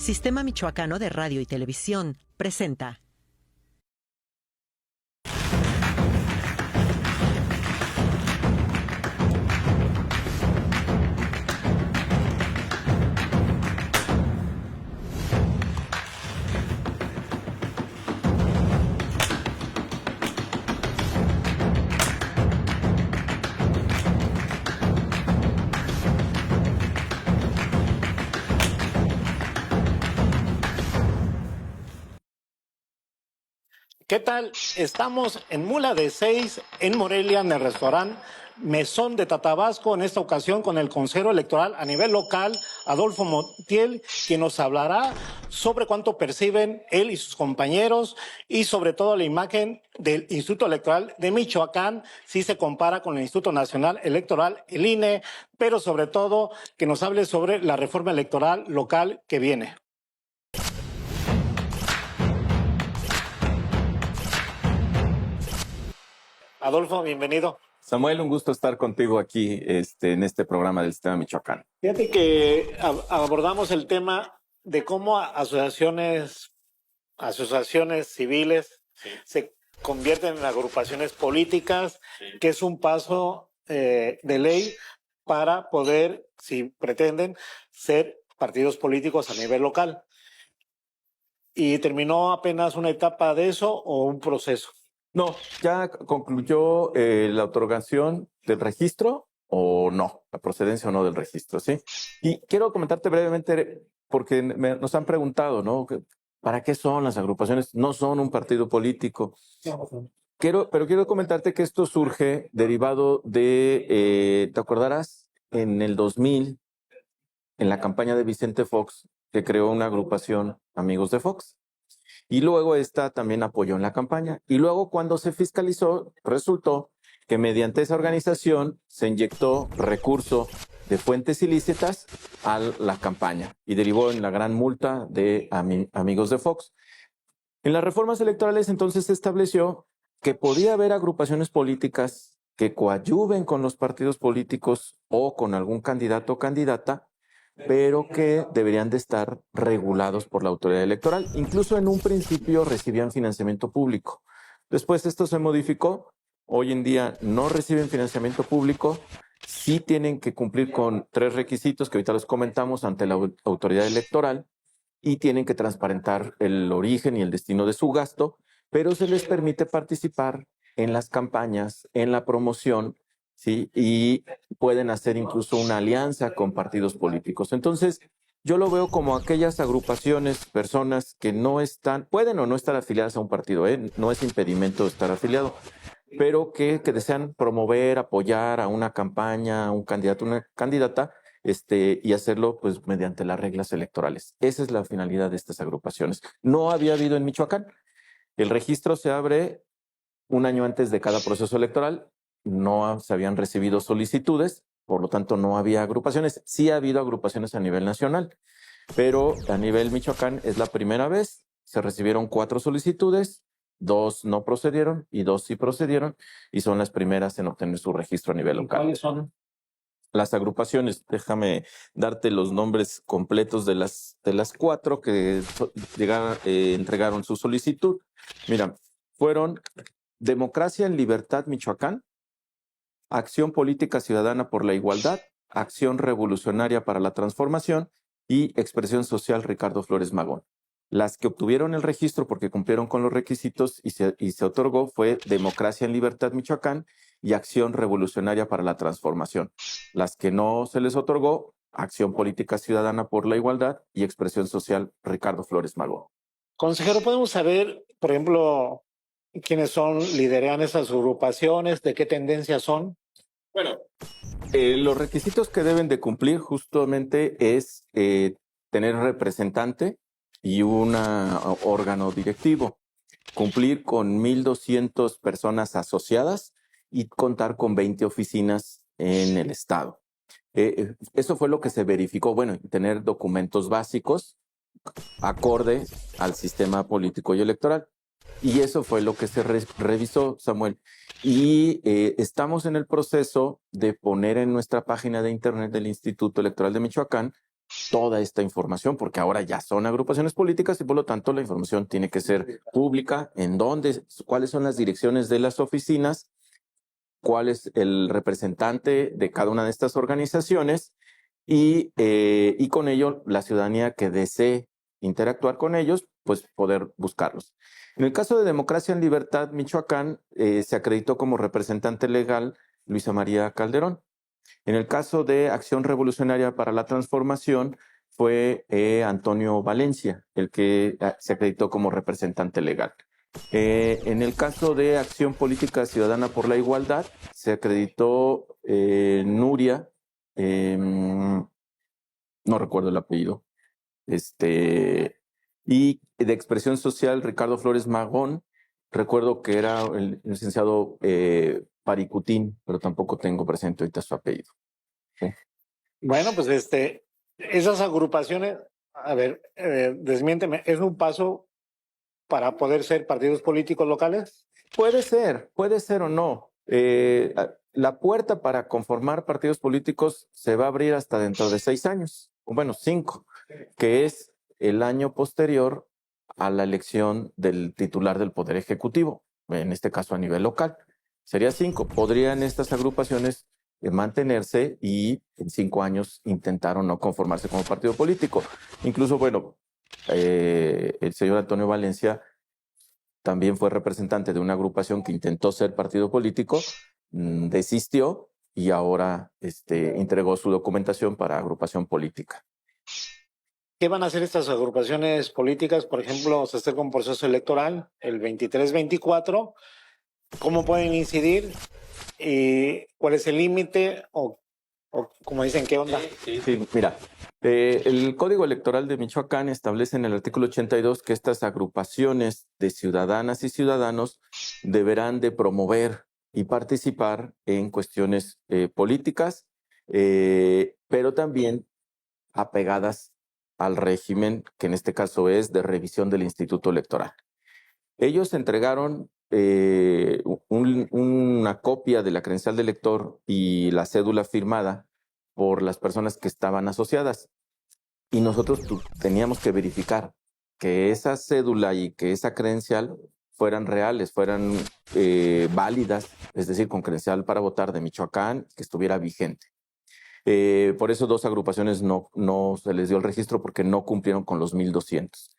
Sistema Michoacano de Radio y Televisión presenta. ¿Qué tal? Estamos en Mula de 6, en Morelia, en el restaurante Mesón de Tatabasco, en esta ocasión con el consejero electoral a nivel local, Adolfo Montiel, quien nos hablará sobre cuánto perciben él y sus compañeros y sobre todo la imagen del Instituto Electoral de Michoacán, si se compara con el Instituto Nacional Electoral, el INE, pero sobre todo que nos hable sobre la reforma electoral local que viene. Adolfo, bienvenido. Samuel, un gusto estar contigo aquí en este programa del Sistema Michoacán. Fíjate que abordamos el tema de cómo asociaciones civiles se convierten en agrupaciones políticas, que es un paso de ley para poder, si pretenden, ser partidos políticos a nivel local. ¿Y terminó apenas una etapa de eso o un proceso? No, ya concluyó la otorgación del registro o no, la procedencia o no del registro, ¿sí? Y quiero comentarte brevemente, porque nos han preguntado, ¿no? ¿Para qué son las agrupaciones? No son un partido político. No. Pero quiero comentarte que esto surge derivado de, ¿te acordarás? En el 2000, en la campaña de Vicente Fox, que creó una agrupación Amigos de Fox. Y luego esta también apoyó en la campaña. Y luego cuando se fiscalizó, resultó que mediante esa organización se inyectó recurso de fuentes ilícitas a la campaña y derivó en la gran multa de Amigos de Fox. En las reformas electorales entonces se estableció que podía haber agrupaciones políticas que coadyuven con los partidos políticos o con algún candidato o candidata, pero que deberían de estar regulados por la autoridad electoral. Incluso en un principio recibían financiamiento público. Después esto se modificó. Hoy en día no reciben financiamiento público. Sí tienen que cumplir con 3 requisitos que ahorita los comentamos ante la autoridad electoral y tienen que transparentar el origen y el destino de su gasto, pero se les permite participar en las campañas, en la promoción, ¿sí? Y pueden hacer incluso una alianza con partidos políticos. Entonces, yo lo veo como aquellas agrupaciones, personas que no están, pueden o no estar afiliadas a un partido, no es impedimento estar afiliado, pero que desean promover, apoyar a una campaña, a un candidato, una candidata, y hacerlo pues mediante las reglas electorales. Esa es la finalidad de estas agrupaciones. No había habido en Michoacán. El registro se abre un año antes de cada proceso electoral. No se habían recibido solicitudes, por lo tanto no había agrupaciones. Sí ha habido agrupaciones a nivel nacional, pero a nivel Michoacán es la primera vez. Se recibieron 4 solicitudes, 2 no procedieron y 2 sí procedieron, y son las primeras en obtener su registro a nivel local. ¿Cuáles son? Las agrupaciones, déjame darte los nombres completos de las 4 que entregaron su solicitud. Mira, fueron Democracia en Libertad Michoacán, Acción Política Ciudadana por la Igualdad, Acción Revolucionaria para la Transformación y Expresión Social Ricardo Flores Magón. Las que obtuvieron el registro porque cumplieron con los requisitos y se otorgó fue Democracia en Libertad Michoacán y Acción Revolucionaria para la Transformación. Las que no se les otorgó, Acción Política Ciudadana por la Igualdad y Expresión Social Ricardo Flores Magón. Consejero, ¿podemos saber, por ejemplo, quiénes lideran esas agrupaciones, de qué tendencias son? Bueno, los requisitos que deben de cumplir justamente es tener representante y un órgano directivo, cumplir con 1,200 personas asociadas y contar con 20 oficinas en el estado. Eso fue lo que se verificó, bueno, tener documentos básicos acorde al sistema político y electoral. Y eso fue lo que se revisó, Samuel. Y estamos en el proceso de poner en nuestra página de internet del Instituto Electoral de Michoacán toda esta información, porque ahora ya son agrupaciones políticas y por lo tanto la información tiene que ser pública, en dónde, cuáles son las direcciones de las oficinas, cuál es el representante de cada una de estas organizaciones y con ello la ciudadanía que desee interactuar con ellos, pues poder buscarlos. En el caso de Democracia en Libertad, Michoacán, se acreditó como representante legal Luisa María Calderón. En el caso de Acción Revolucionaria para la Transformación, fue Antonio Valencia, el que se acreditó como representante legal. En el caso de Acción Política Ciudadana por la Igualdad, se acreditó Nuria, no recuerdo el apellido, y de Expresión Social, Ricardo Flores Magón. Recuerdo que era el licenciado Paricutín, pero tampoco tengo presente ahorita su apellido. ¿Sí? Bueno, pues esas agrupaciones, a ver, desmiénteme, ¿es un paso para poder ser partidos políticos locales? Puede ser o no. La puerta para conformar partidos políticos se va a abrir hasta dentro de 6 años, o bueno, 5, que es el año posterior a la elección del titular del Poder Ejecutivo, en este caso a nivel local. Sería 5. Podrían estas agrupaciones mantenerse y en 5 años intentaron no conformarse como partido político. Incluso, bueno, el señor Antonio Valencia también fue representante de una agrupación que intentó ser partido político, desistió y ahora entregó su documentación para agrupación política. ¿Qué van a hacer estas agrupaciones políticas? Por ejemplo, se acerca un proceso electoral, el 23-24. ¿Cómo pueden incidir? ¿Cuál es el límite? O como dicen, ¿qué onda? Sí, mira, el Código Electoral de Michoacán establece en el artículo 82 que estas agrupaciones de ciudadanas y ciudadanos deberán de promover y participar en cuestiones políticas, pero también apegadas al régimen, que en este caso es de revisión del Instituto Electoral. Ellos entregaron una copia de la credencial de elector y la cédula firmada por las personas que estaban asociadas. Y nosotros teníamos que verificar que esa cédula y que esa credencial fueran reales, fueran válidas, es decir, con credencial para votar de Michoacán, que estuviera vigente. Por eso 2 agrupaciones no se les dio el registro porque no cumplieron con los 1,200.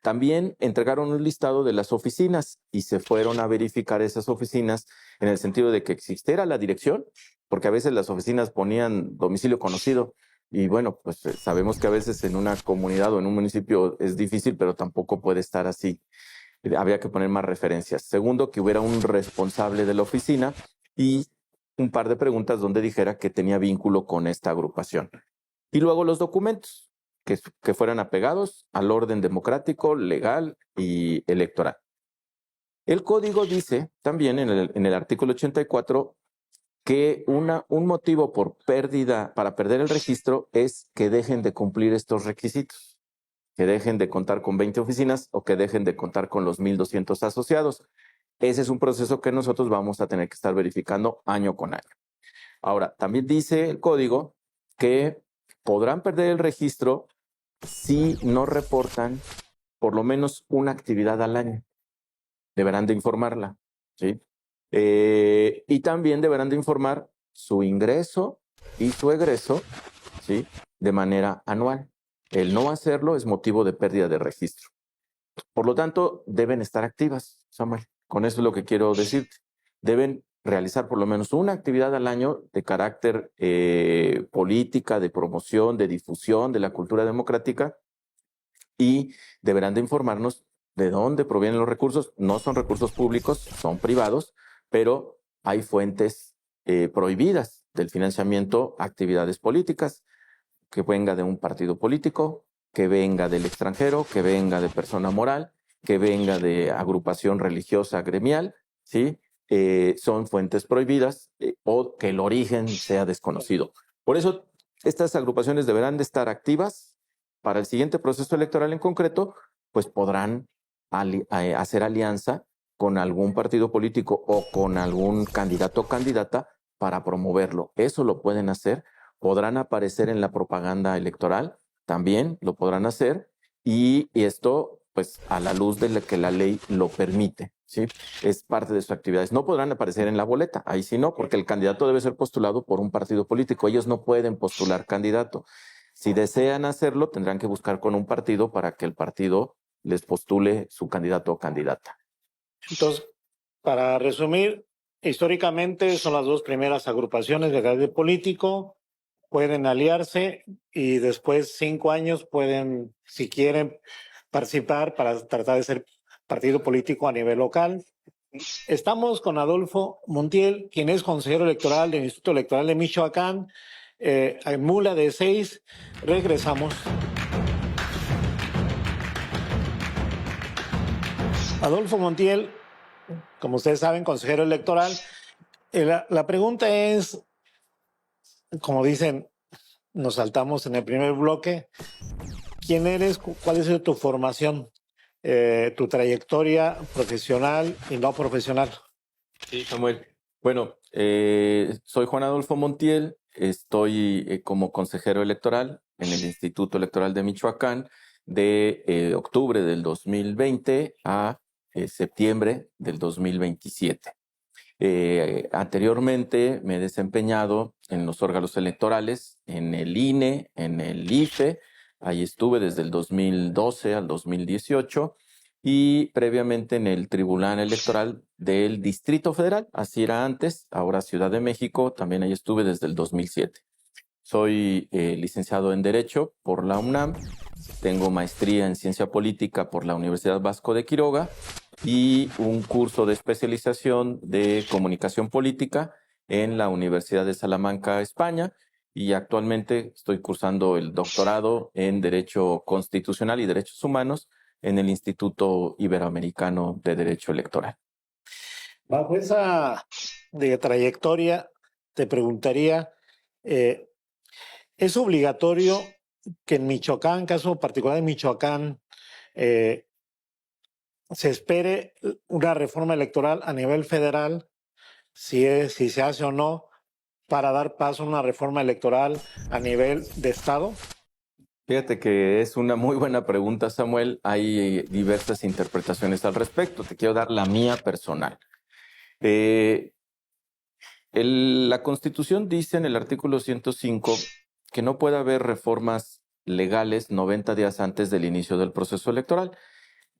También entregaron un listado de las oficinas y se fueron a verificar esas oficinas en el sentido de que existiera la dirección, porque a veces las oficinas ponían domicilio conocido y bueno, pues sabemos que a veces en una comunidad o en un municipio es difícil, pero tampoco puede estar así. Había que poner más referencias. Segundo, que hubiera un responsable de la oficina y un par de preguntas donde dijera que tenía vínculo con esta agrupación. Y luego los documentos, que fueran apegados al orden democrático, legal y electoral. El código dice también en el artículo 84 que un motivo para perder el registro es que dejen de cumplir estos requisitos, que dejen de contar con 20 oficinas o que dejen de contar con los 1,200 asociados. Ese es un proceso que nosotros vamos a tener que estar verificando año con año. Ahora, también dice el código que podrán perder el registro si no reportan por lo menos una actividad al año. Deberán de informarla, ¿sí? Y también deberán de informar su ingreso y su egreso, ¿sí? De manera anual. El no hacerlo es motivo de pérdida de registro. Por lo tanto, deben estar activas, Samuel. Con eso es lo que quiero decirte. Deben realizar por lo menos una actividad al año de carácter política, de promoción, de difusión de la cultura democrática y deberán de informarnos de dónde provienen los recursos. No son recursos públicos, son privados, pero hay fuentes prohibidas del financiamiento a actividades políticas, que venga de un partido político, que venga del extranjero, que venga de persona moral, que venga de agrupación religiosa gremial, ¿sí? Son fuentes prohibidas o que el origen sea desconocido. Por eso, estas agrupaciones deberán de estar activas para el siguiente proceso electoral en concreto, pues podrán hacer alianza con algún partido político o con algún candidato o candidata para promoverlo. Eso lo pueden hacer podrán aparecer en la propaganda electoral, también lo podrán hacer, y esto pues a la luz de que la ley lo permite, ¿sí? Es parte de sus actividades. No podrán aparecer en la boleta, ahí sí no, porque el candidato debe ser postulado por un partido político. Ellos no pueden postular candidato. Si desean hacerlo, tendrán que buscar con un partido para que el partido les postule su candidato o candidata. Entonces, para resumir, históricamente son las dos primeras agrupaciones de carácter político, pueden aliarse y después 5 años pueden, si quieren, participar para tratar de ser partido político a nivel local. Estamos con Adolfo Montiel, quien es consejero electoral del Instituto Electoral de Michoacán, en Mula de 6. Regresamos. Adolfo Montiel, como ustedes saben, consejero electoral. La pregunta es, como dicen, nos saltamos en el primer bloque. ¿Quién eres? ¿Cuál es tu formación? Tu trayectoria profesional y no profesional. Sí, Samuel. Bueno, soy Juan Adolfo Montiel, estoy como consejero electoral en el Instituto Electoral de Michoacán de octubre del 2020 a septiembre del 2027. Anteriormente me he desempeñado en los órganos electorales, en el INE, en el IFE, ahí estuve desde el 2012 al 2018 y previamente en el Tribunal Electoral del Distrito Federal, así era antes, ahora Ciudad de México, también ahí estuve desde el 2007. Soy licenciado en Derecho por la UNAM, tengo maestría en Ciencia Política por la Universidad Vasco de Quiroga y un curso de especialización de Comunicación Política en la Universidad de Salamanca, España, y actualmente estoy cursando el doctorado en Derecho Constitucional y Derechos Humanos en el Instituto Iberoamericano de Derecho Electoral. Bajo esa trayectoria, te preguntaría, ¿es obligatorio que en Michoacán, caso particular de Michoacán, se espere una reforma electoral a nivel federal, si se hace o no, para dar paso a una reforma electoral a nivel de estado? Fíjate que es una muy buena pregunta, Samuel. Hay diversas interpretaciones al respecto. Te quiero dar la mía personal. La Constitución dice en el artículo 105 que no puede haber reformas legales 90 días antes del inicio del proceso electoral.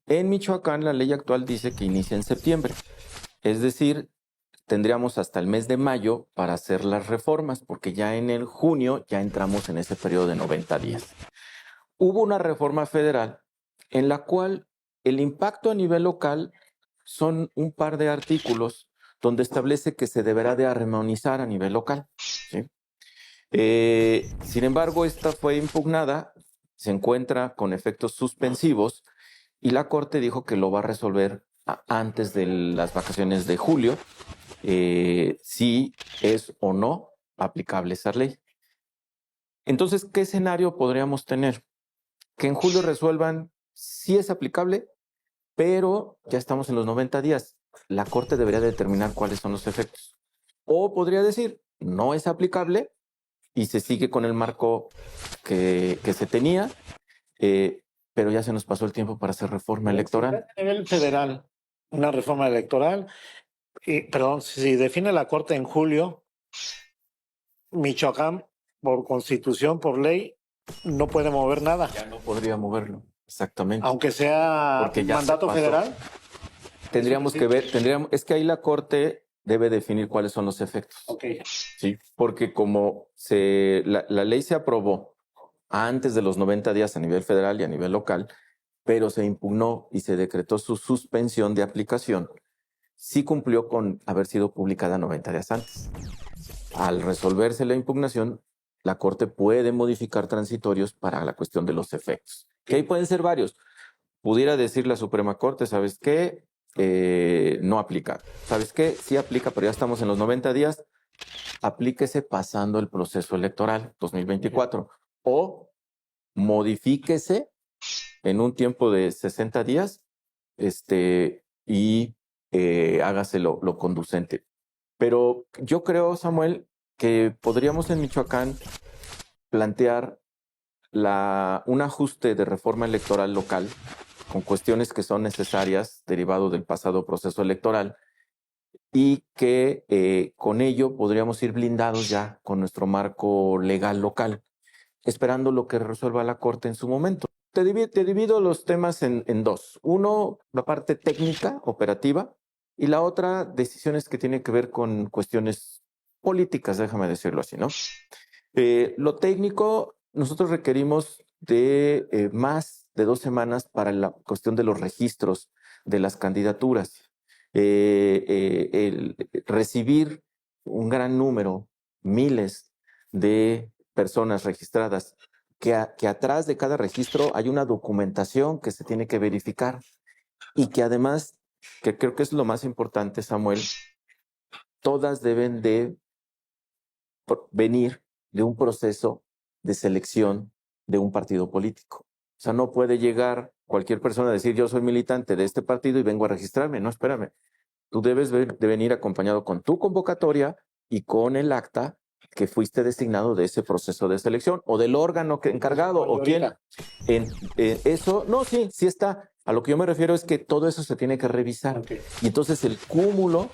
En Michoacán, la ley actual dice que inicia en septiembre. Es decir, tendríamos hasta el mes de mayo para hacer las reformas, porque ya en el junio ya entramos en ese periodo de 90 días. Hubo una reforma federal en la cual el impacto a nivel local son un par de artículos donde establece que se deberá de armonizar a nivel local, ¿sí? Sin embargo, esta fue impugnada, se encuentra con efectos suspensivos y la Corte dijo que lo va a resolver antes de las vacaciones de julio, si es o no aplicable esa ley. Entonces, ¿qué escenario podríamos tener? Que en julio resuelvan si es aplicable, pero ya estamos en los 90 días. La Corte debería determinar cuáles son los efectos. O podría decir, no es aplicable y se sigue con el marco que se tenía, pero ya se nos pasó el tiempo para hacer reforma electoral. A nivel federal, una reforma electoral, si define la Corte en julio, Michoacán, por constitución, por ley, no puede mover nada. Ya no podría moverlo, exactamente. Aunque sea mandato federal. Tendríamos que ver, es que ahí la Corte debe definir cuáles son los efectos. Okay. Sí, porque como la ley se aprobó antes de los 90 días a nivel federal y a nivel local, pero se impugnó y se decretó su suspensión de aplicación, sí cumplió con haber sido publicada 90 días antes. Al resolverse la impugnación, la Corte puede modificar transitorios para la cuestión de los efectos, que ahí pueden ser varios. Pudiera decir la Suprema Corte, ¿sabes qué? No aplica. ¿Sabes qué? Sí aplica, pero ya estamos en los 90 días. Aplíquese pasando el proceso electoral 2024. O modifíquese en un tiempo de 60 días y hágase lo conducente. Pero yo creo, Samuel, que podríamos en Michoacán plantear un ajuste de reforma electoral local con cuestiones que son necesarias derivado del pasado proceso electoral y que con ello podríamos ir blindados ya con nuestro marco legal local, esperando lo que resuelva la Corte en su momento. Te divido los temas en dos. Uno, la parte técnica, operativa, y la otra, decisiones que tienen que ver con cuestiones políticas, déjame decirlo así, ¿no? Lo técnico, nosotros requerimos de más de 2 semanas para la cuestión de los registros de las candidaturas. El recibir un gran número, miles de personas registradas, que atrás de cada registro hay una documentación que se tiene que verificar y que además, que creo que es lo más importante, Samuel, todas deben de venir de un proceso de selección de un partido político. O sea, no puede llegar cualquier persona a decir yo soy militante de este partido y vengo a registrarme. No, espérame. Tú debes de venir acompañado con tu convocatoria y con el acta que fuiste designado de ese proceso de selección o del órgano encargado o quien. Eso, no, sí está. A lo que yo me refiero es que todo eso se tiene que revisar. Okay. Y entonces el cúmulo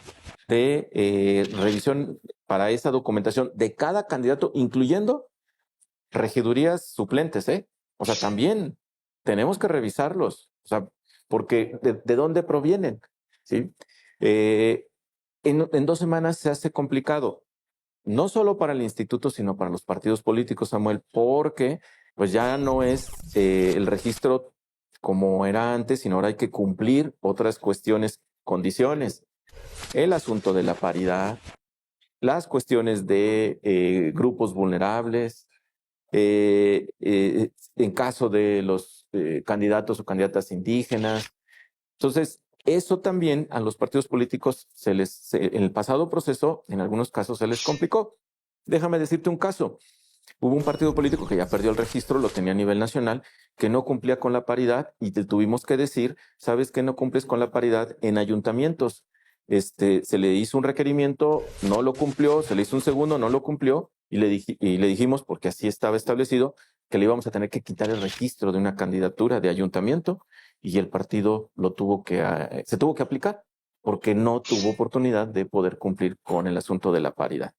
de revisión para esa documentación de cada candidato, incluyendo regidurías suplentes, O sea, también tenemos que revisarlos, o sea, porque ¿de dónde provienen? ¿Sí? En 2 semanas se hace complicado, no solo para el instituto, sino para los partidos políticos, Samuel, porque pues ya no es el registro como era antes, sino ahora hay que cumplir otras cuestiones, condiciones. El asunto de la paridad, las cuestiones de grupos vulnerables, en caso de los candidatos o candidatas indígenas. Entonces, eso también a los partidos políticos en el pasado proceso, en algunos casos se les complicó. Déjame decirte un caso. Hubo un partido político que ya perdió el registro, lo tenía a nivel nacional, que no cumplía con la paridad y te tuvimos que decir, ¿sabes qué no cumples con la paridad en ayuntamientos? Se le hizo un requerimiento, no lo cumplió, se le hizo un segundo, no lo cumplió y le dijimos, porque así estaba establecido, que le íbamos a tener que quitar el registro de una candidatura de ayuntamiento y el partido se tuvo que aplicar porque no tuvo oportunidad de poder cumplir con el asunto de la paridad.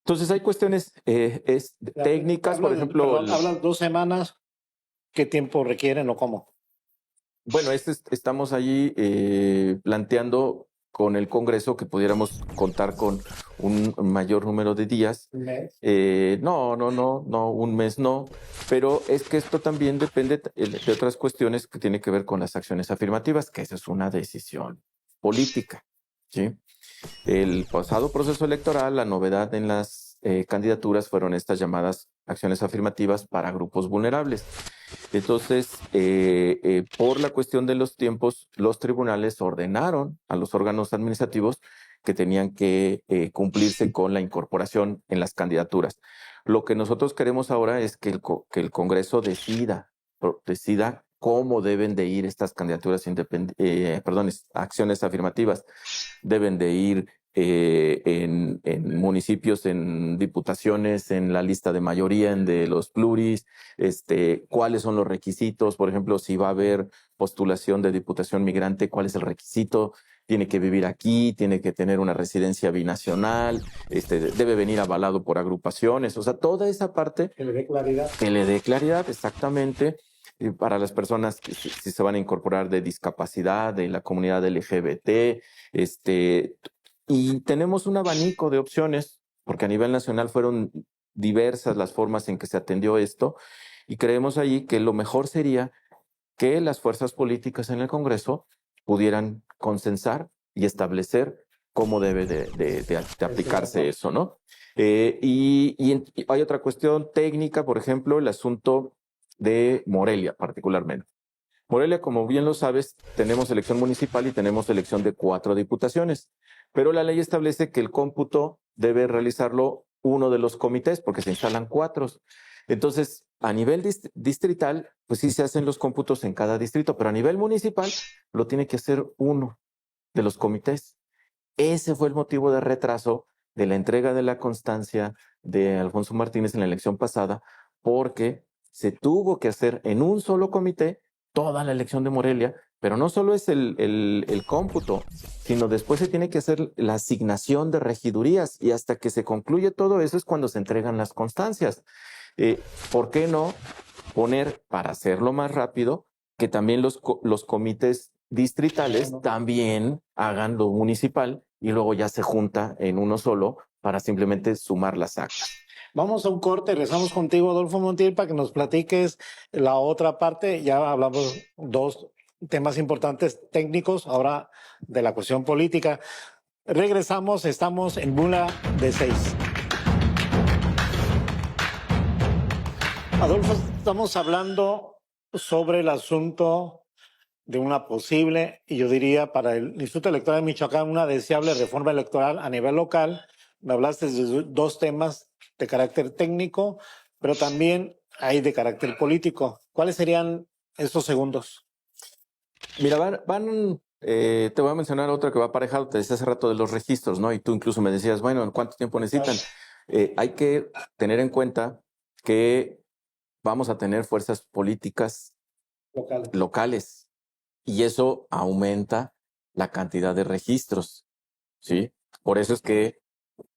Entonces hay cuestiones técnicas, por ejemplo... Hablan 2 semanas, ¿qué tiempo requieren o cómo? Bueno, estamos allí planteando con el Congreso que pudiéramos contar con un mayor número de días. ¿Un mes? No, un mes no, pero es que esto también depende de otras cuestiones que tienen que ver con las acciones afirmativas, que esa es una decisión política, ¿sí? El pasado proceso electoral, la novedad en las candidaturas fueron estas llamadas acciones afirmativas para grupos vulnerables. Entonces, por la cuestión de los tiempos, los tribunales ordenaron a los órganos administrativos que tenían que cumplirse con la incorporación en las candidaturas. Lo que nosotros queremos ahora es que el Congreso decida cómo deben de ir estas candidaturas acciones afirmativas. Deben de ir en municipios, en diputaciones, en la lista de mayoría, en de los pluris, cuáles son los requisitos, por ejemplo, si va a haber postulación de diputación migrante, cuál es el requisito, tiene que vivir aquí, tiene que tener una residencia binacional, debe venir avalado por agrupaciones, o sea, toda esa parte. Que le dé claridad. Que le dé claridad, exactamente. Para las personas que si se van a incorporar de discapacidad, de la comunidad LGBT, y tenemos un abanico de opciones, porque a nivel nacional fueron diversas las formas en que se atendió esto, y creemos ahí que lo mejor sería que las fuerzas políticas en el Congreso pudieran consensar y establecer cómo debe de aplicarse eso, ¿no? Y hay otra cuestión técnica, por ejemplo, el asunto de Morelia particularmente. Morelia, como bien lo sabes, tenemos elección municipal y tenemos elección de 4 diputaciones, pero la ley establece que el cómputo debe realizarlo uno de los comités porque se instalan 4. Entonces, a nivel distrital, pues sí se hacen los cómputos en cada distrito, pero a nivel municipal lo tiene que hacer uno de los comités. Ese fue el motivo de retraso de la entrega de la constancia de Alfonso Martínez en la elección pasada, porque se tuvo que hacer en un solo comité toda la elección de Morelia, pero no solo es el cómputo, sino después se tiene que hacer la asignación de regidurías y hasta que se concluye todo eso es cuando se entregan las constancias. ¿Por qué no poner, para hacerlo más rápido, que también los comités distritales también hagan lo municipal y luego ya se junta en uno solo para simplemente sumar las actas? Vamos a un corte, regresamos contigo, Adolfo Montiel, para que nos platiques la otra parte. Ya hablamos dos temas importantes técnicos, ahora de la cuestión política. Regresamos, estamos en Mula de 6. Adolfo, estamos hablando sobre el asunto de una posible, y yo diría para el Instituto Electoral de Michoacán, una deseable reforma electoral a nivel local. Me hablaste de dos temas de carácter técnico, pero también hay de carácter político. ¿Cuáles serían estos segundos? Mira, te voy a mencionar otra que va aparejado. Te decía hace rato de los registros, ¿no? Y tú incluso me decías, bueno, ¿en cuánto tiempo necesitan? Hay que tener en cuenta que vamos a tener fuerzas políticas locales y eso aumenta la cantidad de registros, ¿sí? Por eso es que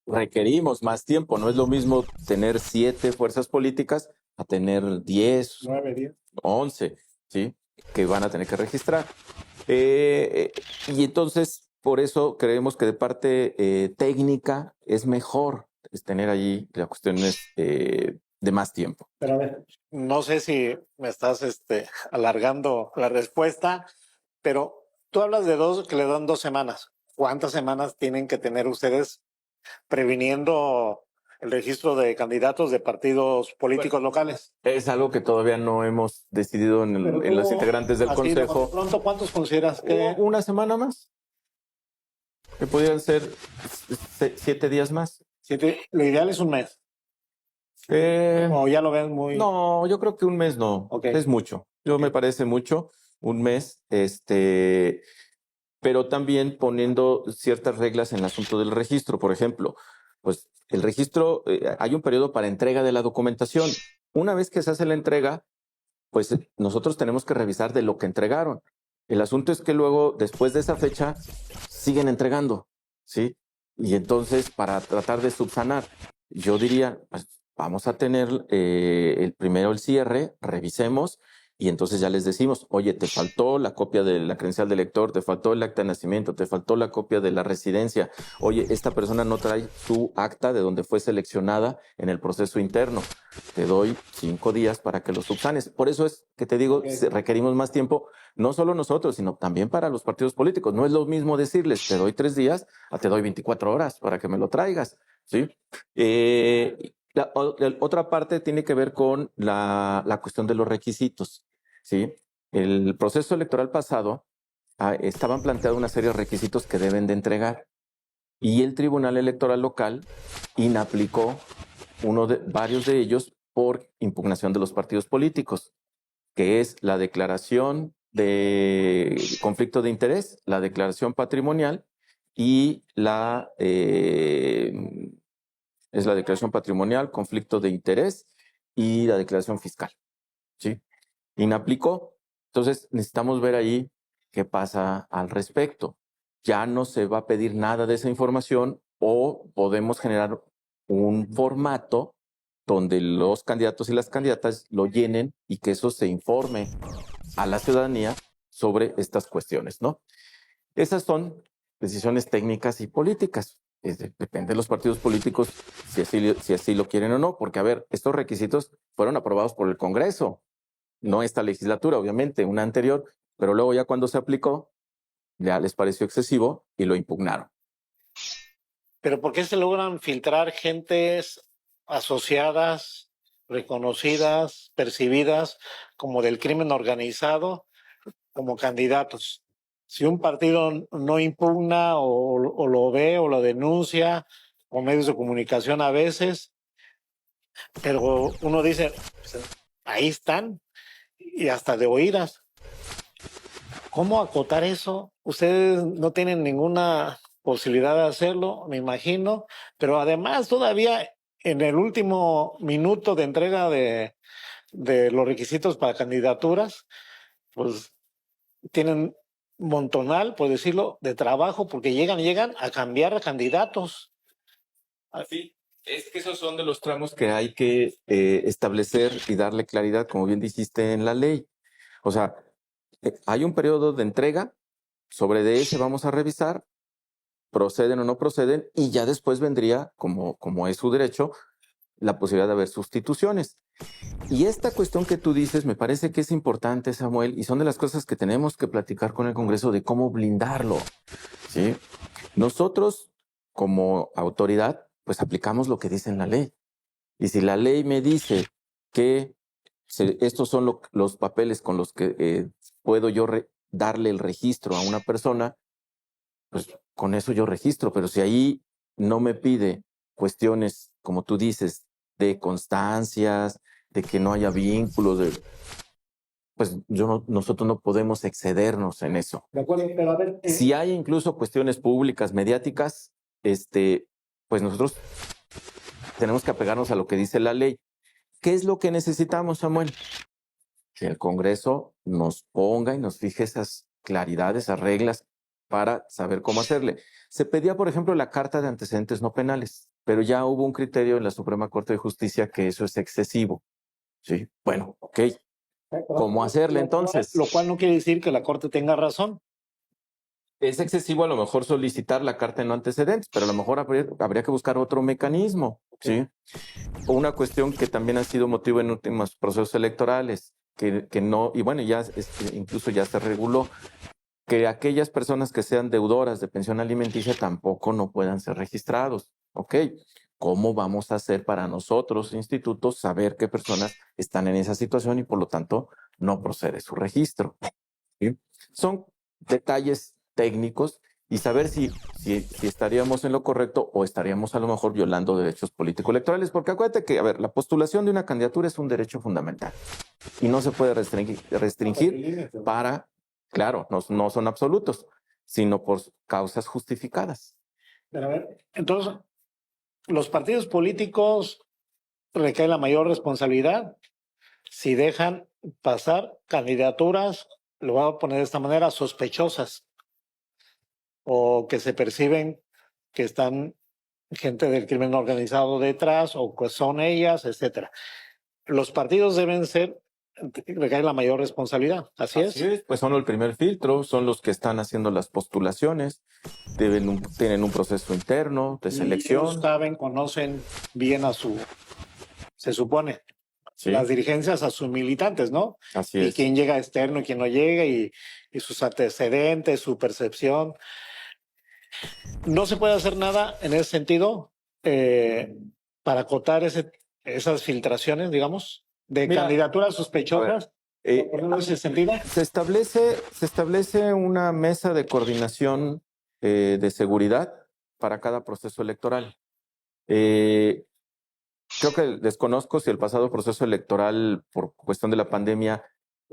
requerimos más tiempo. No es lo mismo tener 7 fuerzas políticas a tener 10, 9, 10. 11, ¿sí? Que van a tener que registrar. Y entonces, por eso creemos que de parte técnica es mejor tener allí la cuestión de más tiempo. Pero a ver, no sé si me estás alargando la respuesta, pero tú hablas de que le dan 2 semanas. ¿Cuántas semanas tienen que tener ustedes previniendo el registro de candidatos de partidos políticos locales? Es algo que todavía no hemos decidido en los integrantes del Consejo. Pronto, ¿cuántos consideras que...? ¿Una semana más? Que podrían ser 7 días más. Lo ideal es un mes. ¿O ya lo ven muy...? No, yo creo que un mes no. Okay. Es mucho. Me parece mucho, un mes. Pero también poniendo ciertas reglas en el asunto del registro. Por ejemplo, pues el registro, hay un periodo para entrega de la documentación. Una vez que se hace la entrega, pues nosotros tenemos que revisar de lo que entregaron. El asunto es que luego, después de esa fecha, siguen entregando, ¿sí? Y entonces, para tratar de subsanar, yo diría, pues, vamos a tener primero el cierre, revisemos, y entonces ya les decimos, oye, te faltó la copia de la credencial de elector, te faltó el acta de nacimiento, te faltó la copia de la residencia. Oye, esta persona no trae su acta de donde fue seleccionada en el proceso interno. Te doy 5 días para que lo subsanes. Por eso es que te digo, requerimos más tiempo, no solo nosotros, sino también para los partidos políticos. No es lo mismo decirles, te doy 3 días, a te doy 24 horas para que me lo traigas, ¿sí? La otra parte tiene que ver con la cuestión de los requisitos, ¿sí? El proceso electoral pasado estaban planteados una serie de requisitos que deben de entregar y el Tribunal Electoral Local inaplicó varios de ellos por impugnación de los partidos políticos, que es la declaración de conflicto de interés, la declaración patrimonial y es la declaración patrimonial, conflicto de interés y la declaración fiscal, ¿sí? Inaplicó. Entonces necesitamos ver ahí qué pasa al respecto. Ya no se va a pedir nada de esa información o podemos generar un formato donde los candidatos y las candidatas lo llenen y que eso se informe a la ciudadanía sobre estas cuestiones, ¿no? Esas son decisiones técnicas y políticas. Depende de los partidos políticos si así lo quieren o no, porque, a ver, estos requisitos fueron aprobados por el Congreso, no esta legislatura, obviamente, una anterior, pero luego ya cuando se aplicó, ya les pareció excesivo y lo impugnaron. ¿Pero por qué se logran filtrar gentes asociadas, reconocidas, percibidas como del crimen organizado, como candidatos? Si un partido no impugna o lo ve o lo denuncia, o medios de comunicación a veces, pero uno dice, pues, ahí están, y hasta de oídas. ¿Cómo acotar eso? ¿Ustedes no tienen ninguna posibilidad de hacerlo, me imagino, pero además todavía en el último minuto de entrega de los requisitos para candidaturas, pues tienen montonal, por decirlo, de trabajo, porque llegan a cambiar de candidatos. Sí, es que esos son de los tramos que hay que establecer y darle claridad, como bien dijiste, en la ley. O sea, hay un periodo de entrega, sobre de ese vamos a revisar, proceden o no proceden, y ya después vendría, como es su derecho, la posibilidad de haber sustituciones. Y esta cuestión que tú dices me parece que es importante, Samuel, y son de las cosas que tenemos que platicar con el Congreso de cómo blindarlo, ¿sí? Nosotros, como autoridad, pues aplicamos lo que dice en la ley. Y si la ley me dice que estos son los papeles con los que puedo yo darle el registro a una persona, pues con eso yo registro. Pero si ahí no me pide cuestiones, como tú dices, de constancias, de que no haya vínculos, pues nosotros no podemos excedernos en eso. De acuerdo, pero a ver. Si hay incluso cuestiones públicas, mediáticas, pues nosotros tenemos que apegarnos a lo que dice la ley. ¿Qué es lo que necesitamos, Samuel? Que el Congreso nos ponga y nos fije esas claridades, esas reglas para saber cómo hacerle. Se pedía, por ejemplo, la carta de antecedentes no penales, pero ya hubo un criterio en la Suprema Corte de Justicia que eso es excesivo. Sí, bueno, ok. ¿Cómo hacerle entonces? Lo cual no quiere decir que la Corte tenga razón. Es excesivo a lo mejor solicitar la carta de no antecedentes, pero a lo mejor habría que buscar otro mecanismo, ¿sí? O una cuestión que también ha sido motivo en últimos procesos electorales, que no, y bueno, ya incluso ya se reguló, que aquellas personas que sean deudoras de pensión alimenticia tampoco no puedan ser registrados. ¿Ok? ¿Cómo vamos a hacer para nosotros, institutos, saber qué personas están en esa situación y por lo tanto no procede su registro? ¿Sí? Son detalles técnicos y saber si estaríamos en lo correcto o estaríamos a lo mejor violando derechos político-electorales, porque acuérdate que, a ver, la postulación de una candidatura es un derecho fundamental y no se puede restringir para, claro, no son absolutos, sino por causas justificadas. Pero a ver, entonces, los partidos políticos recae la mayor responsabilidad si dejan pasar candidaturas, lo voy a poner de esta manera, sospechosas o que se perciben que están gente del crimen organizado detrás o que son ellas, etcétera. Los partidos deben ser, recae la mayor responsabilidad, así es. Pues son el primer filtro, son los que están haciendo las postulaciones, tienen un proceso interno de selección. Ellos saben, conocen bien se supone, sí, las dirigencias a sus militantes, ¿no? Así y es. quién llega externo y quién no llega y sus antecedentes, su percepción. No se puede hacer nada en ese sentido para acotar esas filtraciones, digamos, de candidaturas sospechosas. ¿En ese sentido? Se establece una mesa de coordinación de seguridad para cada proceso electoral. Creo que desconozco si el pasado proceso electoral, por cuestión de la pandemia,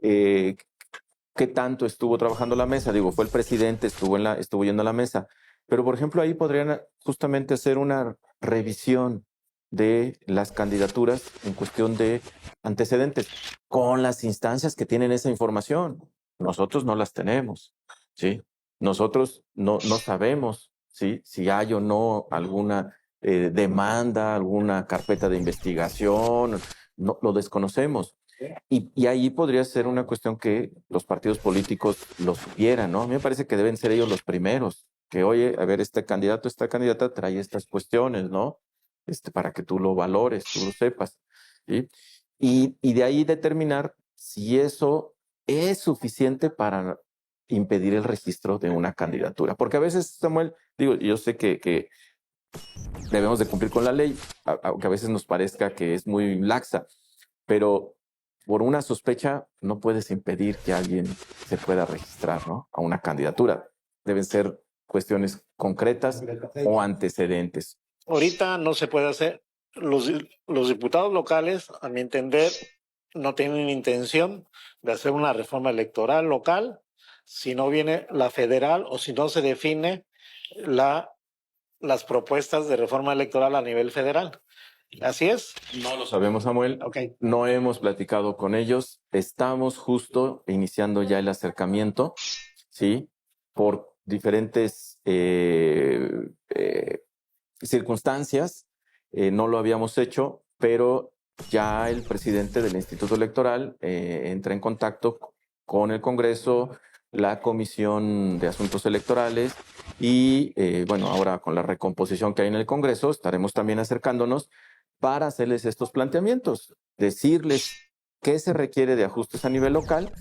qué tanto estuvo trabajando la mesa. Digo, fue el presidente, estuvo yendo a la mesa. Pero, por ejemplo, ahí podrían justamente hacer una revisión de las candidaturas en cuestión de antecedentes con las instancias que tienen esa información. Nosotros no las tenemos, ¿sí? Nosotros no sabemos, ¿sí? Si hay o no alguna demanda, alguna carpeta de investigación, no, lo desconocemos. Y ahí podría ser una cuestión que los partidos políticos lo supieran, ¿no? A mí me parece que deben ser ellos los primeros, que oye, a ver, este candidato, esta candidata trae estas cuestiones, ¿no? Para que tú lo valores, tú lo sepas, ¿sí? Y de ahí determinar si eso es suficiente para impedir el registro de una candidatura. Porque a veces, Samuel, digo, yo sé que debemos de cumplir con la ley, aunque a veces nos parezca que es muy laxa, pero por una sospecha no puedes impedir que alguien se pueda registrar, ¿no? A una candidatura. Deben ser cuestiones concretas o antecedentes. Ahorita no se puede hacer. Los diputados locales, a mi entender, no tienen intención de hacer una reforma electoral local si no viene la federal o si no se define las propuestas de reforma electoral a nivel federal. ¿Así es? No lo sabemos, Samuel. Okay. No hemos platicado con ellos. Estamos justo iniciando ya el acercamiento, ¿sí? Por diferentes circunstancias. No lo habíamos hecho, pero ya el presidente del Instituto Electoral entra en contacto con el Congreso, la Comisión de Asuntos Electorales y, bueno, ahora con la recomposición que hay en el Congreso, estaremos también acercándonos para hacerles estos planteamientos, decirles qué se requiere de ajustes a nivel local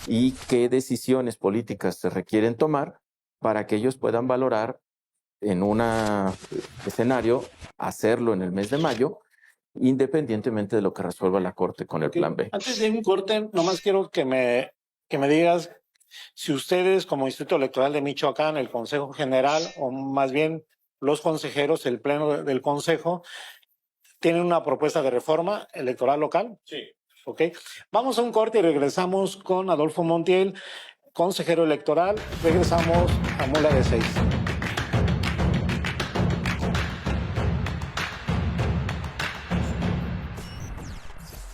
y qué decisiones políticas se requieren tomar para que ellos puedan valorar en un escenario, hacerlo en el mes de mayo, independientemente de lo que resuelva la Corte con el Plan B. Antes de un corte, nomás quiero que me digas si ustedes como Instituto Electoral de Michoacán, el Consejo General, o más bien los consejeros, el Pleno del Consejo, ¿tienen una propuesta de reforma electoral local? Sí. Ok. Vamos a un corte y regresamos con Adolfo Montiel, consejero electoral. Regresamos a Mula de 6.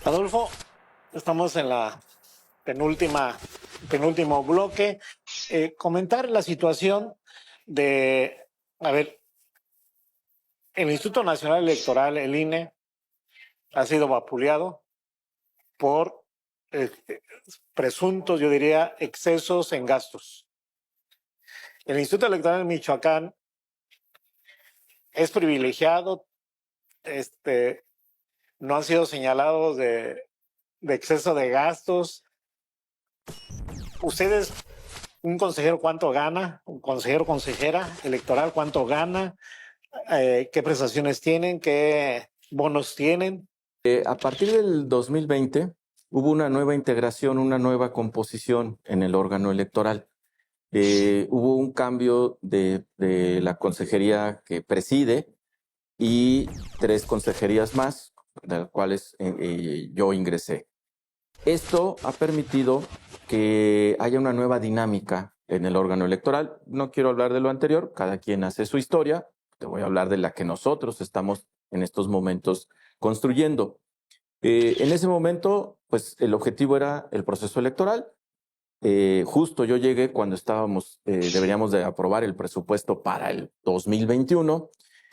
Adolfo, estamos en la penúltimo bloque. Comentar la situación de, a ver, el Instituto Nacional Electoral, el INE, ha sido vapuleado por presuntos, yo diría, excesos en gastos. El Instituto Electoral de Michoacán es privilegiado, no han sido señalados de exceso de gastos. Ustedes, un consejero, ¿cuánto gana? Un consejero, consejera electoral, ¿cuánto gana? ¿Qué prestaciones tienen? ¿Qué bonos tienen? A partir del 2020 hubo una nueva integración, una nueva composición en el órgano electoral. Hubo un cambio de la consejería que preside y 3 consejerías más, de las cuales yo ingresé. Esto ha permitido que haya una nueva dinámica en el órgano electoral. No quiero hablar de lo anterior, cada quien hace su historia. Te voy a hablar de la que nosotros estamos en estos momentos construyendo. En ese momento, pues el objetivo era el proceso electoral. Justo yo llegué cuando deberíamos de aprobar el presupuesto para el 2021,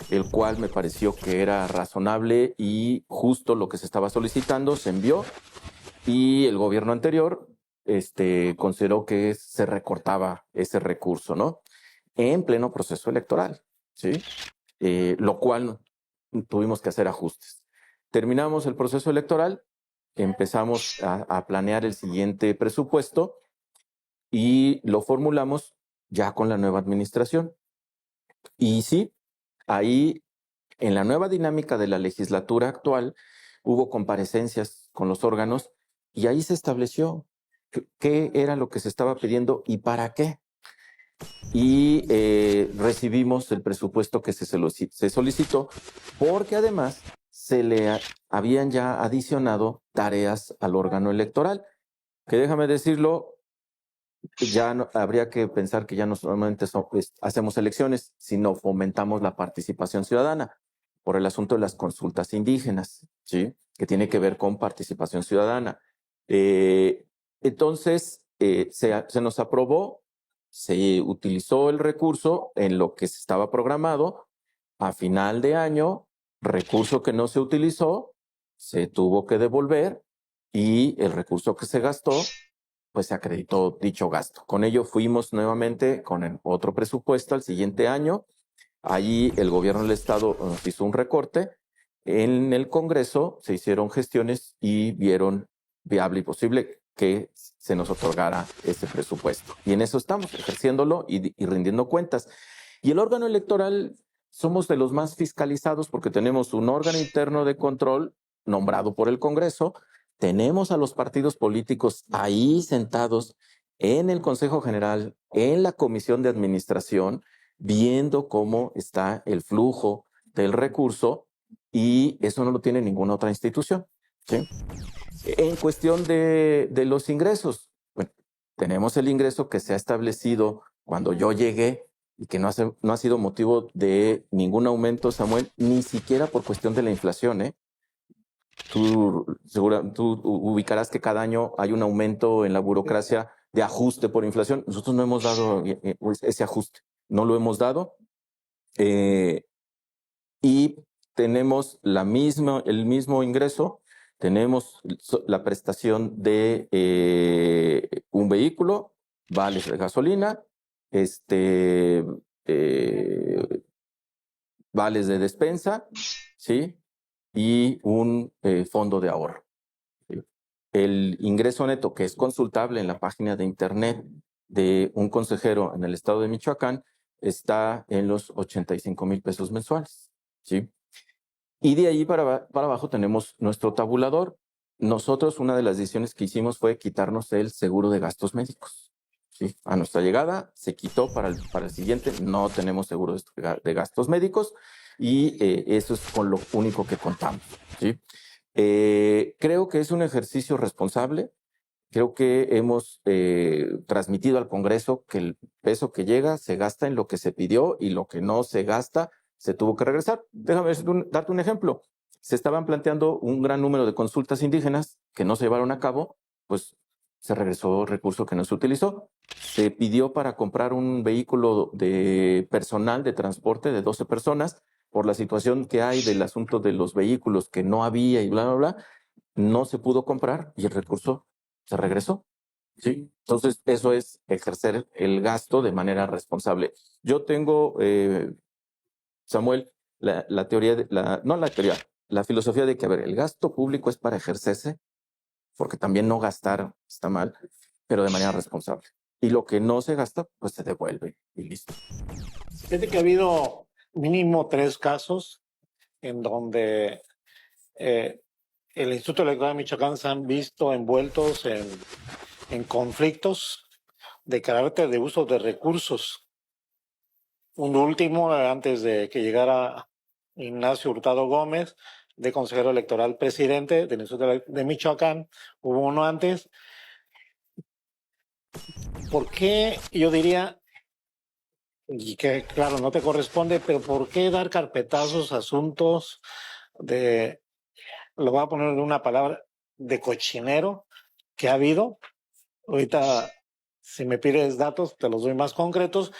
el cual me pareció que era razonable y justo lo que se estaba solicitando se envió y el gobierno anterior consideró que se recortaba ese recurso, ¿no? En pleno proceso electoral, ¿sí? Lo cual tuvimos que hacer ajustes. Terminamos el proceso electoral, empezamos a planear el siguiente presupuesto y lo formulamos ya con la nueva administración. Y sí, ahí en la nueva dinámica de la legislatura actual hubo comparecencias con los órganos y ahí se estableció qué era lo que se estaba pidiendo y para qué. Y recibimos el presupuesto que se solicitó porque además se le habían ya adicionado tareas al órgano electoral, que déjame decirlo, ya no, habría que pensar que ya no solamente hacemos elecciones, sino fomentamos la participación ciudadana por el asunto de las consultas indígenas, ¿sí? Que tiene que ver con participación ciudadana. Entonces, se nos aprobó, se utilizó el recurso en lo que se estaba programado. A final de año, recurso que no se utilizó, se tuvo que devolver y el recurso que se gastó, pues se acreditó dicho gasto. Con ello fuimos nuevamente con el otro presupuesto al siguiente año. Allí el gobierno del estado nos hizo un recorte. En el Congreso se hicieron gestiones y vieron viable y posible que se nos otorgara ese presupuesto. Y en eso estamos, ejerciéndolo y rindiendo cuentas. Y el órgano electoral somos de los más fiscalizados porque tenemos un órgano interno de control nombrado por el Congreso. Tenemos a los partidos políticos ahí sentados en el Consejo General, en la Comisión de Administración, viendo cómo está el flujo del recurso y eso no lo tiene ninguna otra institución, ¿sí? En cuestión de los ingresos, bueno, tenemos el ingreso que se ha establecido cuando yo llegué y que no ha sido motivo de ningún aumento, Samuel, ni siquiera por cuestión de la inflación, ¿eh? Tú ubicarás que cada año hay un aumento en la burocracia de ajuste por inflación. Nosotros no hemos dado ese ajuste, no lo hemos dado. Y tenemos el mismo ingreso, tenemos la prestación de un vehículo, vales de gasolina, vales de despensa, ¿sí? Y un fondo de ahorro. ¿Sí? El ingreso neto, que es consultable en la página de internet de un consejero en el estado de Michoacán, está en los 85,000 pesos mensuales, ¿sí? Y de ahí para abajo tenemos nuestro tabulador. Nosotros, una de las decisiones que hicimos fue quitarnos el seguro de gastos médicos, ¿sí? A nuestra llegada se quitó para el siguiente, no tenemos seguro de gastos médicos y eso es con lo único que contamos, ¿sí? Creo que es un ejercicio responsable. Creo que hemos transmitido al Congreso que el peso que llega se gasta en lo que se pidió y lo que no se gasta se tuvo que regresar. Déjame darte un ejemplo. Se estaban planteando un gran número de consultas indígenas que no se llevaron a cabo, pues se regresó recurso que no se utilizó. Se pidió para comprar un vehículo de personal de transporte de 12 personas por la situación que hay del asunto de los vehículos que no había y bla, bla, bla. No se pudo comprar y el recurso se regresó. ¿Sí? Entonces, eso es ejercer el gasto de manera responsable. Yo tengo, Samuel, la teoría, no la teoría, la filosofía de que, a ver, el gasto público es para ejercerse, porque también no gastar está mal, pero de manera responsable. Y lo que no se gasta, pues se devuelve y listo. Fíjate que ha habido mínimo 3 casos en donde el Instituto Electoral de Michoacán se han visto envueltos en conflictos de carácter de uso de recursos. Un último, antes de que llegara Ignacio Hurtado Gómez, de consejero electoral presidente del Instituto de Michoacán, hubo uno antes. ¿Por qué? Yo diría, y que claro, no te corresponde, pero ¿por qué dar carpetazos a asuntos de, lo voy a poner en una palabra, de cochinero que ha habido? Ahorita, si me pides datos, te los doy más concretos,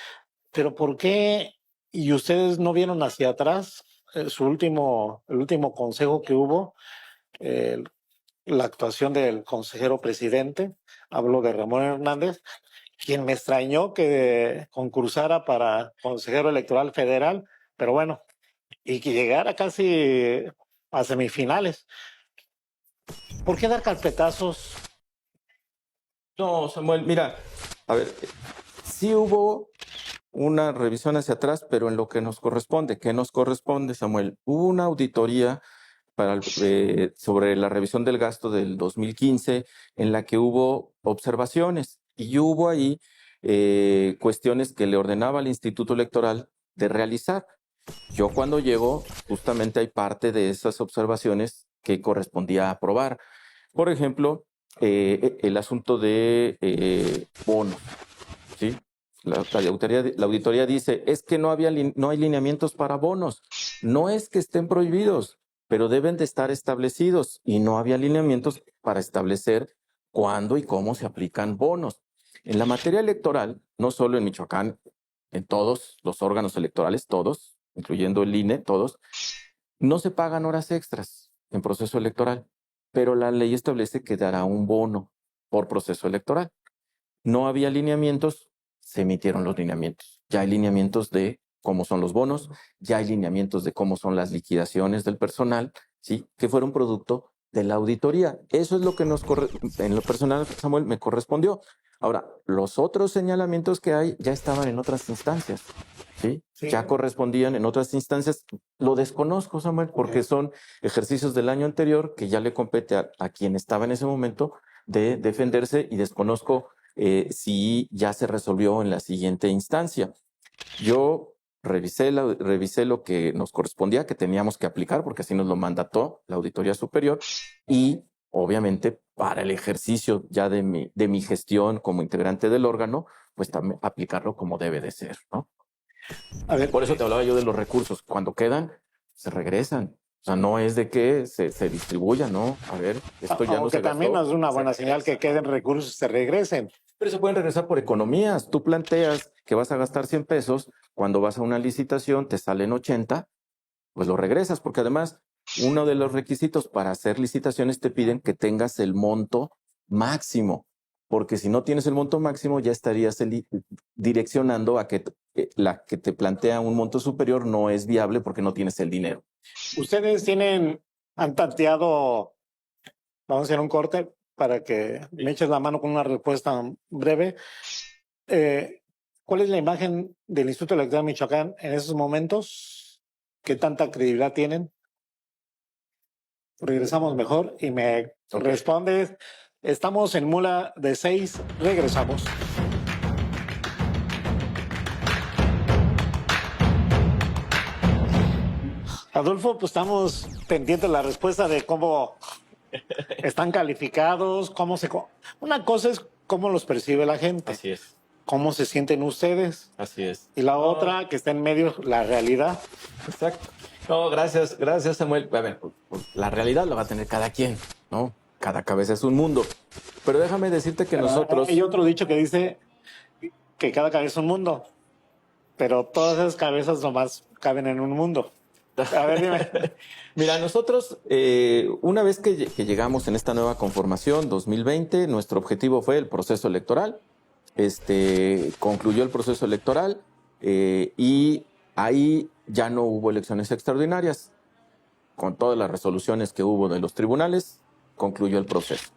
pero ¿por qué? ¿Y ustedes no vieron hacia atrás el último consejo que hubo, eh, la actuación del consejero presidente? Hablo de Ramón Hernández, quien me extrañó que concursara para consejero electoral federal, pero bueno, y que llegara casi a semifinales. ¿Por qué dar carpetazos? No, Samuel, mira, a ver, sí hubo una revisión hacia atrás, pero en lo que nos corresponde. ¿Qué nos corresponde, Samuel? Hubo una auditoría sobre la revisión del gasto del 2015 en la que hubo observaciones y hubo ahí cuestiones que le ordenaba al Instituto Electoral de realizar. Yo cuando llego, justamente hay parte de esas observaciones que correspondía aprobar. Por ejemplo, el asunto de bonos, ¿sí? La auditoría dice, es que no hay lineamientos para bonos. No es que estén prohibidos, pero deben de estar establecidos y no había lineamientos para establecer cuándo y cómo se aplican bonos. En la materia electoral, no solo en Michoacán, en todos los órganos electorales, todos, incluyendo el INE, todos, no se pagan horas extras en proceso electoral, pero la ley establece que dará un bono por proceso electoral. No había lineamientos, se emitieron los lineamientos. Ya hay lineamientos de cómo son los bonos, ya hay lineamientos de cómo son las liquidaciones del personal, ¿sí? Que fueron producto de la auditoría. Eso es lo que en lo personal, Samuel, me correspondió. Ahora, los otros señalamientos que hay ya estaban en otras instancias, ¿sí? Sí. Ya correspondían en otras instancias. Lo desconozco, Samuel, porque son ejercicios del año anterior que ya le compete a quien estaba en ese momento de defenderse y desconozco si ya se resolvió en la siguiente instancia. Yo revisé lo que nos correspondía, que teníamos que aplicar, porque así nos lo mandató la Auditoría Superior, y obviamente para el ejercicio ya de mi gestión como integrante del órgano, pues también aplicarlo como debe de ser, ¿no? A ver, Por eso te hablaba yo de los recursos. Cuando quedan, se regresan. O sea, no es de que se distribuyan, ¿no? A ver, esto ya no aunque se también gastó. no es una buena Se señal que regresa. queden recursos y se regresen. Pero se pueden regresar por economías. Tú planteas que vas a gastar 100 pesos, cuando vas a una licitación te salen 80, pues lo regresas, porque además uno de los requisitos para hacer licitaciones te piden que tengas el monto máximo, porque si no tienes el monto máximo ya estarías direccionando a que la que te plantea un monto superior no es viable porque no tienes el dinero. Ustedes han tanteado, vamos a hacer un corte para que me eches la mano con una respuesta breve. ¿Cuál es la imagen del Instituto Electoral de Michoacán en esos momentos? ¿Qué tanta credibilidad tienen? Regresamos mejor y me respondes. Estamos en Mula de 6, regresamos. Adolfo, pues estamos pendientes de la respuesta de cómo están calificados, Una cosa es cómo los percibe la gente. Así es. ¿Cómo se sienten ustedes? Así es. Y la otra, que está en medio, la realidad. Exacto. No, gracias Samuel. A ver, pues, la realidad la va a tener cada quien, ¿no? Cada cabeza es un mundo. Pero déjame decirte que nosotros... Hay otro dicho que dice que cada cabeza es un mundo, pero todas esas cabezas nomás caben en un mundo. A ver, dime. Mira, nosotros, una vez que llegamos en esta nueva conformación, 2020, nuestro objetivo fue el proceso electoral. Concluyó el proceso electoral y ahí ya no hubo elecciones extraordinarias. Con todas las resoluciones que hubo de los tribunales, concluyó el proceso.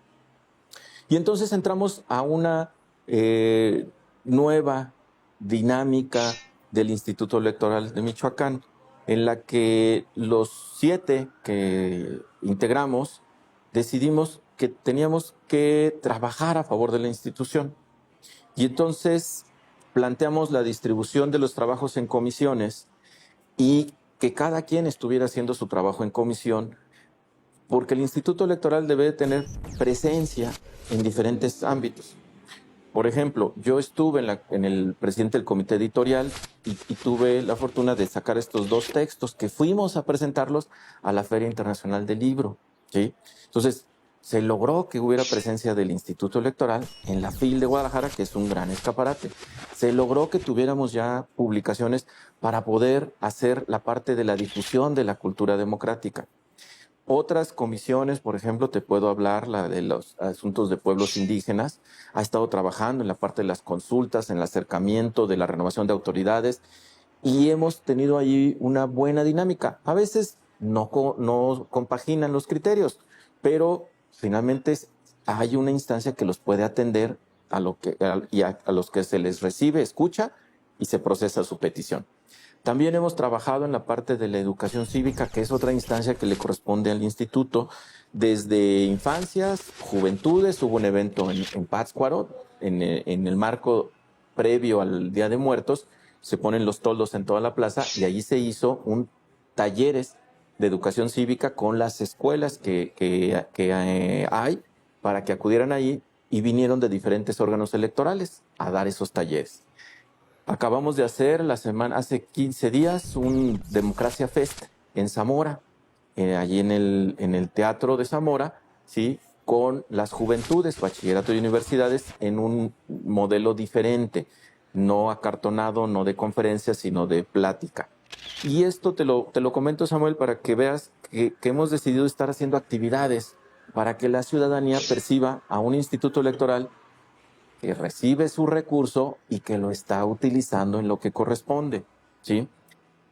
Y entonces entramos a una nueva dinámica del Instituto Electoral de Michoacán, en la que los 7 que integramos decidimos que teníamos que trabajar a favor de la institución. Y entonces planteamos la distribución de los trabajos en comisiones y que cada quien estuviera haciendo su trabajo en comisión, porque el Instituto Electoral debe tener presencia en diferentes ámbitos. Por ejemplo, yo estuve en el presidente del comité editorial y tuve la fortuna de sacar estos 2 textos que fuimos a presentarlos a la Feria Internacional del Libro, ¿sí? Entonces, se logró que hubiera presencia del Instituto Electoral en la FIL de Guadalajara, que es un gran escaparate. Se logró que tuviéramos ya publicaciones para poder hacer la parte de la difusión de la cultura democrática. Otras comisiones, por ejemplo, te puedo hablar, la de los asuntos de pueblos indígenas, ha estado trabajando en la parte de las consultas, en el acercamiento de la renovación de autoridades y hemos tenido ahí una buena dinámica. A veces no compaginan los criterios, pero finalmente hay una instancia que los puede atender a los que se les recibe, escucha y se procesa su petición. También hemos trabajado en la parte de la educación cívica, que es otra instancia que le corresponde al instituto. Desde infancias, juventudes, hubo un evento en Pátzcuaro, en el marco previo al Día de Muertos, se ponen los toldos en toda la plaza y allí se hizo un talleres de educación cívica con las escuelas que hay para que acudieran ahí y vinieron de diferentes órganos electorales a dar esos talleres. Acabamos de hacer hace 15 días un Democracia Fest en Zamora, allí en el Teatro de Zamora, ¿sí? Con las juventudes, bachillerato y universidades en un modelo diferente, no acartonado, no de conferencias, sino de plática. Y esto te lo comento, Samuel, para que veas que hemos decidido estar haciendo actividades para que la ciudadanía perciba a un instituto electoral que recibe su recurso y que lo está utilizando en lo que corresponde, ¿sí?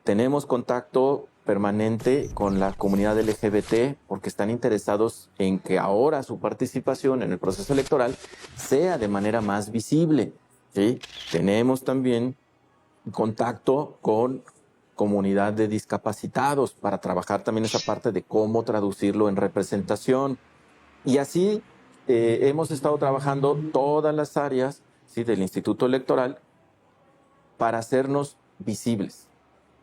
Tenemos contacto permanente con la comunidad LGBT porque están interesados en que ahora su participación en el proceso electoral sea de manera más visible, ¿sí? Tenemos también contacto con comunidad de discapacitados para trabajar también esa parte de cómo traducirlo en representación. Y así hemos estado trabajando todas las áreas, ¿sí?, del Instituto Electoral para hacernos visibles,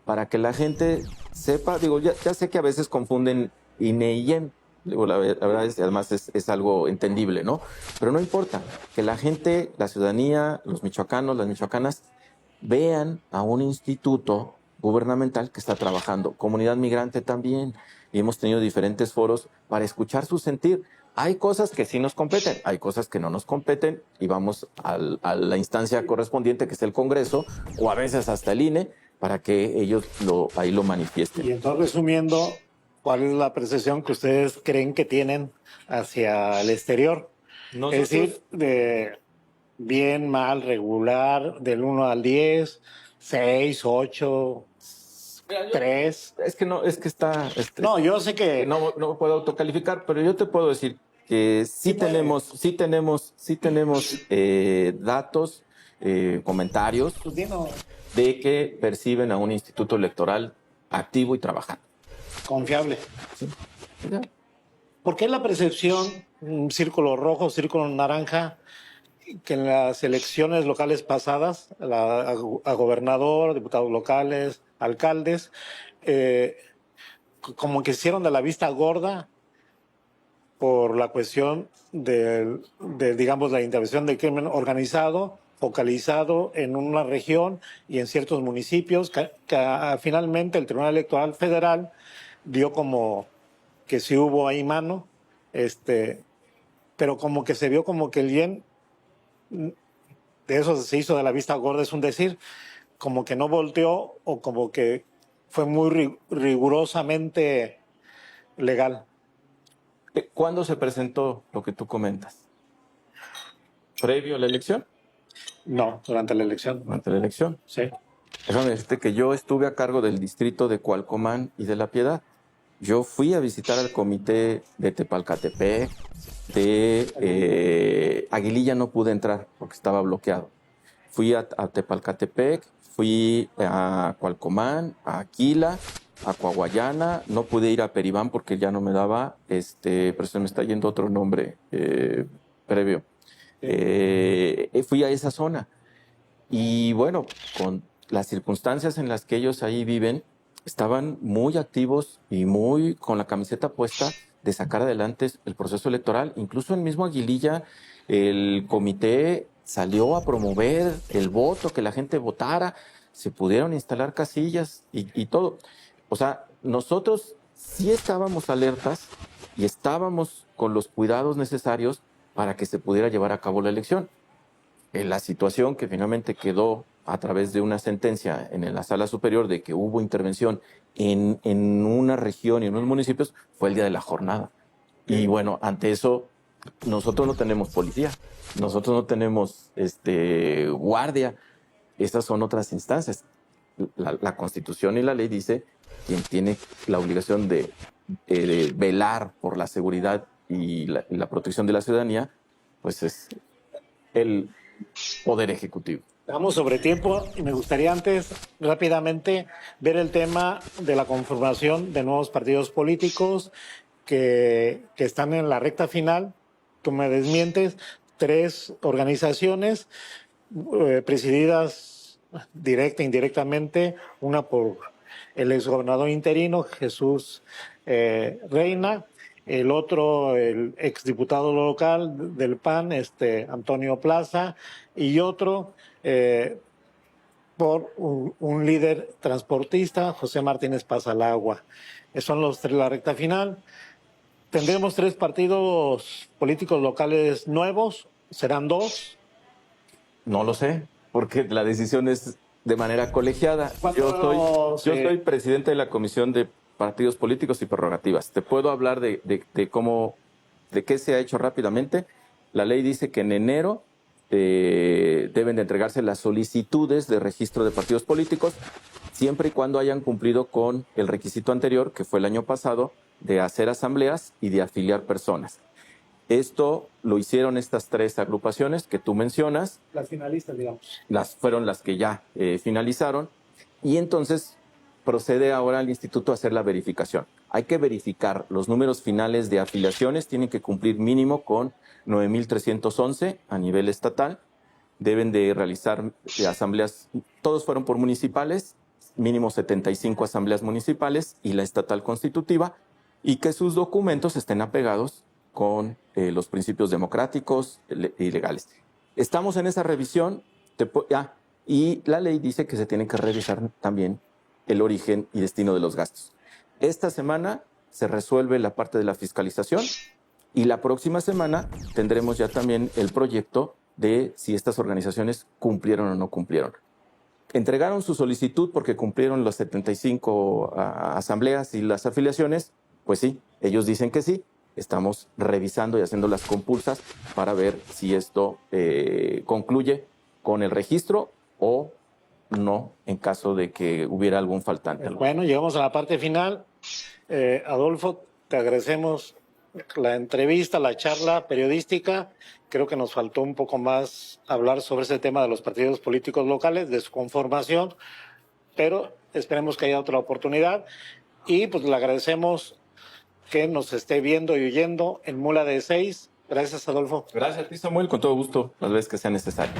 para que la gente sepa. Digo, ya sé que a veces confunden INE y IEM, digo, la verdad es, además es algo entendible, ¿no? Pero no importa, que la gente, la ciudadanía, los michoacanos, las michoacanas, vean a un instituto gubernamental que está trabajando. Comunidad migrante también. Y hemos tenido diferentes foros para escuchar su sentir. Hay cosas que sí nos competen, hay cosas que no nos competen y vamos a la instancia correspondiente, que es el Congreso, o a veces hasta el INE, para que ellos ahí lo manifiesten. Y entonces, resumiendo, ¿cuál es la percepción que ustedes creen que tienen hacia el exterior? Nosotros, es decir, de bien, mal, regular, del 1 al 10, 6, 8, 3. Es que no, es que está... No, yo sé que... No puedo autocalificar, pero yo te puedo decir que sí tenemos datos, comentarios de que perciben a un instituto electoral activo y trabajando. Confiable. Sí. ¿Por qué la percepción, un círculo rojo, círculo naranja, que en las elecciones locales pasadas, a gobernador, diputados locales, alcaldes, como que hicieron de la vista gorda por la cuestión digamos, la intervención del crimen organizado, focalizado en una región y en ciertos municipios, que finalmente el Tribunal Electoral Federal dio como que sí hubo ahí mano, pero como que se vio como que el IEN, de eso se hizo de la vista gorda, es un decir, como que no volteó o como que fue muy rigurosamente legal. ¿Cuándo se presentó lo que tú comentas? ¿Previo a la elección? No, durante la elección. Durante la elección. Sí. Déjame decirte que yo estuve a cargo del distrito de Cualcomán y de La Piedad. Yo fui a visitar al comité de Tepalcatepec, de Aguililla no pude entrar porque estaba bloqueado. Fui a Tepalcatepec, fui a Cualcomán, a Aquila, a Coahuayana, no pude ir a Peribán porque ya no me daba, pero se me está yendo otro nombre previo. Fui a esa zona y bueno, con las circunstancias en las que ellos ahí viven, estaban muy activos y muy con la camiseta puesta de sacar adelante el proceso electoral. Incluso en mismo Aguililla, el comité salió a promover el voto, que la gente votara, se pudieron instalar casillas y todo. O sea, nosotros sí estábamos alertas y estábamos con los cuidados necesarios para que se pudiera llevar a cabo la elección. La situación que finalmente quedó a través de una sentencia en la Sala Superior de que hubo intervención en una región y en unos municipios fue el día de la jornada. Y bueno, ante eso, nosotros no tenemos policía, nosotros no tenemos guardia, estas son otras instancias. La Constitución y la ley dice quien tiene la obligación de velar por la seguridad y la protección de la ciudadanía, pues es el Poder Ejecutivo. Estamos sobre tiempo y me gustaría antes rápidamente ver el tema de la conformación de nuevos partidos políticos que están en la recta final. Tú me desmientes, 3 organizaciones presididas directa e indirectamente, una por el exgobernador interino Jesús Reina, el otro, el exdiputado local del PAN, Antonio Plaza, y otro por un líder transportista, José Martínez Pasalagua. Son los 3 la recta final. Tendremos 3 partidos políticos locales nuevos, ¿serán 2? No lo sé, porque la decisión es de manera colegiada. Yo soy presidente de la Comisión de Partidos Políticos y Prerrogativas. Te puedo hablar de qué se ha hecho rápidamente. La ley dice que en enero deben de entregarse las solicitudes de registro de partidos políticos, siempre y cuando hayan cumplido con el requisito anterior, que fue el año pasado, de hacer asambleas y de afiliar personas. Esto lo hicieron estas 3 agrupaciones que tú mencionas. Las finalistas, digamos. Fueron las que ya finalizaron. Y entonces procede ahora al instituto a hacer la verificación. Hay que verificar los números finales de afiliaciones, tienen que cumplir mínimo con 9,311 a nivel estatal. Deben de realizar asambleas, todos fueron por municipales, mínimo 75 asambleas municipales y la estatal constitutiva, y que sus documentos estén apegados con los principios democráticos y legales. Estamos en esa revisión. Y la ley dice que se tiene que revisar también el origen y destino de los gastos. Esta semana se resuelve la parte de la fiscalización y la próxima semana tendremos ya también el proyecto de si estas organizaciones cumplieron o no cumplieron. Entregaron su solicitud porque cumplieron las 75 asambleas y las afiliaciones. Pues sí, ellos dicen que sí. Estamos revisando y haciendo las compulsas para ver si esto concluye con el registro o no, en caso de que hubiera algún faltante. Bueno, llegamos a la parte final. Adolfo, te agradecemos la entrevista, la charla periodística. Creo que nos faltó un poco más hablar sobre ese tema de los partidos políticos locales, de su conformación, pero esperemos que haya otra oportunidad. Y pues le agradecemos que nos esté viendo y oyendo en Mula de 6. Gracias, Adolfo. Gracias a ti, Samuel, con todo gusto, las veces que sea necesario.